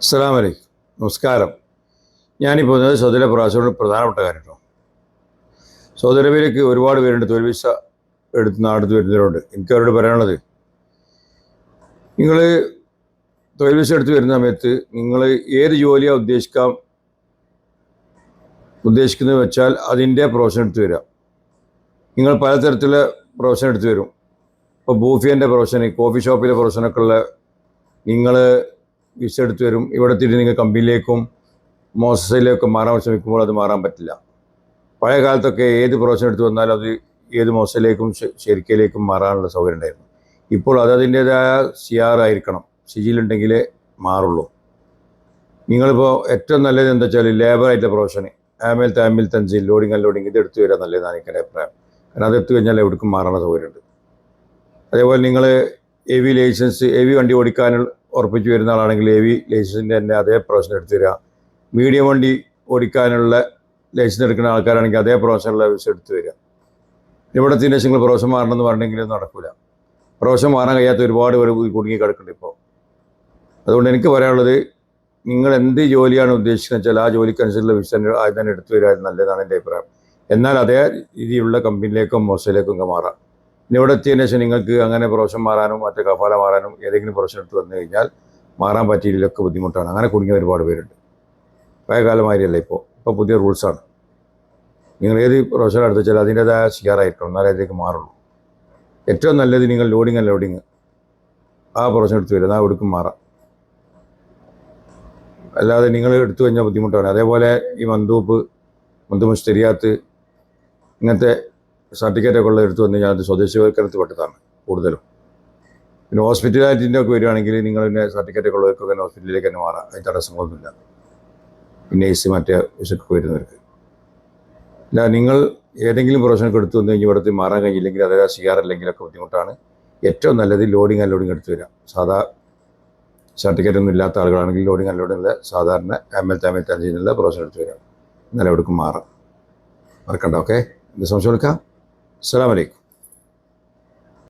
അസ്സലാമു അലൈക്കും. നമസ്കാരം. ഞാനിപ്പോൾ സൗദി അറേബ്യ പ്രവാസികളുടെ പ്രധാനപ്പെട്ട കാര്യം കേട്ടോ. സൗദി അറേബ്യയിലേക്ക് ഒരുപാട് പേരുണ്ട്, തൊഴിൽ വിസ എടുത്ത് നാട്ടിൽ വരുന്നവരുണ്ട്. എനിക്ക് അവരോട് പറയാനുള്ളത്, നിങ്ങൾ തൊഴിൽ വിസ എടുത്ത് വരുന്ന സമയത്ത് നിങ്ങൾ ഏത് ജോലിയാണ് ഉദ്ദേശിക്കുന്നത് വെച്ചാൽ അതിൻ്റെ പ്രൊഫഷൻ എടുത്ത് വരിക. നിങ്ങൾ പലതരത്തിലുള്ള പ്രൊഫഷൻ എടുത്ത് വരും. ഇപ്പോൾ ബൂഫിയൻ്റെ പ്രൊഫഷൻ, കോഫി ഷോപ്പിലെ പ്രൊഫഷനൊക്കെ ഉള്ള നിങ്ങൾ വിസ എടുത്ത് വരും. ഇവിടെ എത്തിയിട്ട് നിങ്ങൾ കമ്പനിയിലേക്കും മോസസിലേക്കും മാറാൻ ശ്രമിക്കുമ്പോൾ അത് മാറാൻ പറ്റില്ല. പഴയ കാലത്തൊക്കെ ഏത് പ്രൊഫഷൻ എടുത്ത് വന്നാലും അത് ഏത് മോസയിലേക്കും ഷെരിക്കയിലേക്കും മാറാനുള്ള സൗകര്യം ഉണ്ടായിരുന്നു. ഇപ്പോൾ അത് അതിൻ്റേതായ CR ആയിരിക്കണം, സിജിയിലുണ്ടെങ്കിലേ മാറുള്ളൂ. നിങ്ങളിപ്പോൾ ഏറ്റവും നല്ലത് എന്താ വെച്ചാൽ ലേബറായിട്ടുള്ള പ്രൊഫഷന്, ആമിൽ തൻസീൽ, ലോഡിങ് അൺലോഡിങ്, ഇത് എടുത്തു വരാൻ നല്ലതാണ് എനിക്ക് അഭിപ്രായം. കാരണം അത് എടുത്തു കഴിഞ്ഞാൽ എവിടേക്കും മാറാനുള്ള സൗകര്യമുണ്ട്. അതേപോലെ നിങ്ങൾ AV ലൈസൻസ്, AV വണ്ടി ഓടിക്കാനുള്ള ഉറപ്പിച്ച് വരുന്ന ആളാണെങ്കിൽ AV ലൈസൻസിൻ്റെ തന്നെ അതേ പ്രൊഫഷൻ എടുത്തു തരിക. മീഡിയം വണ്ടി ഓടിക്കാനുള്ള ലൈസൻസ് എടുക്കുന്ന ആൾക്കാരാണെങ്കിൽ അതേ പ്രൊഫഷനുള്ള വിസ എടുത്തു വരിക. ഇവിടെ തിരിച്ച് നിങ്ങൾ പ്രൊഫഷൻ മാറണമെന്ന് പറഞ്ഞെങ്കിൽ നടക്കില്ല. പ്രൊഫഷൻ മാറാൻ കഴിയാത്ത ഒരുപാട് പേര് കുടുങ്ങി കിടക്കുന്നുണ്ട് ഇപ്പോൾ. അതുകൊണ്ട് എനിക്ക് പറയാനുള്ളത്, നിങ്ങൾ എന്ത് ജോലിയാണ് ഉദ്ദേശിക്കുന്നത് വെച്ചാൽ ആ ജോലിക്കനുസരിച്ചുള്ള വിസ ആദ്യം തന്നെ എടുത്തു വരിക നല്ലതാണ് എൻ്റെ അഭിപ്രായം. എന്നാൽ അതേ രീതിയിലുള്ള കമ്പനിയിലേക്കും മോശയിലേക്കും ഒക്കെ മാറാം. പിന്നെ ഇവിടെ എത്തിയതിനു ശേഷം നിങ്ങൾക്ക് അങ്ങനെ പ്രൊഫഷൻ മാറാനും മറ്റേ കഫാല മാറാനും ഏതെങ്കിലും പ്രൊഫഷൻ എടുത്ത് വന്നു കഴിഞ്ഞാൽ മാറാൻ പറ്റിയില്ലൊക്കെ ബുദ്ധിമുട്ടാണ്. അങ്ങനെ കുടുങ്ങിയ ഒരുപാട് പേരുണ്ട്. പഴയ കാലമാതിരിയല്ല ഇപ്പോൾ പുതിയ റൂൾസാണ്. നിങ്ങൾ ഏത് പ്രൊഫഷൻ എടുത്ത് വെച്ചാൽ അതിൻ്റേതായ CR ആയിരിക്കണം, എന്നാലേ അതിലേക്ക് മാറുള്ളൂ. ഏറ്റവും നല്ലത് നിങ്ങൾ ലോഡിങ് ആ പ്രൊഫഷൻ എടുത്ത് വരും, എന്നാൽ എവിടേക്കും മാറാം. അല്ലാതെ നിങ്ങൾ എടുത്തു കഴിഞ്ഞാൽ ബുദ്ധിമുട്ടാണ്. അതേപോലെ ഈ മന്ദൂപ്പ് മുസ്തരിയാത്ത് ഇങ്ങനത്തെ സർട്ടിഫിക്കറ്റൊക്കെ ഉള്ള എടുത്തു വന്നു കഴിഞ്ഞാൽ അത് സ്വദേശിവൽക്കരണത്തിൽ പെട്ടതാണ് കൂടുതലും. പിന്നെ ഹോസ്പിറ്റാലിറ്റിൻ്റെ ഒക്കെ വരികയാണെങ്കിൽ നിങ്ങൾ പിന്നെ സർട്ടിഫിക്കറ്റൊക്കെ ഉള്ളവർക്കൊക്കെ തന്നെ ഹോസ്പിറ്റലിലേക്ക് തന്നെ മാറാം, അതിന് തടസ്സങ്ങളൊന്നുമില്ല. പിന്നെ മറ്റേ വിസക്കൊക്കെ വരുന്നവർക്ക്. അല്ല, നിങ്ങൾ ഏതെങ്കിലും പ്രൊഫഷനൊക്കെ എടുത്തു വന്നു കഴിഞ്ഞാൽ ഇവിടുത്തെ മാറാൻ കഴിഞ്ഞില്ലെങ്കിൽ അതായത് CR അല്ലെങ്കിലൊക്കെ ബുദ്ധിമുട്ടാണ്. ഏറ്റവും നല്ലത് ലോഡിങ് അൺലോഡിങ് എടുത്തു വരാം. സാധാ സർട്ടിഫിക്കറ്റ് ഒന്നും ഇല്ലാത്ത ആളുകളാണെങ്കിൽ ലോഡിങ് അൺലോഡിങ്ങിൽ സാധാരണ ആമിൽ തൻസീലുള്ള പ്രൊഫഷൻ എടുത്തു വരാം, എന്നാലും എവിടേക്കും മാറാം. മറക്കണ്ട. ഓക്കെ, എന്ത് സംശയം എടുക്കാം. അസ്സലാമു അലൈക്കും.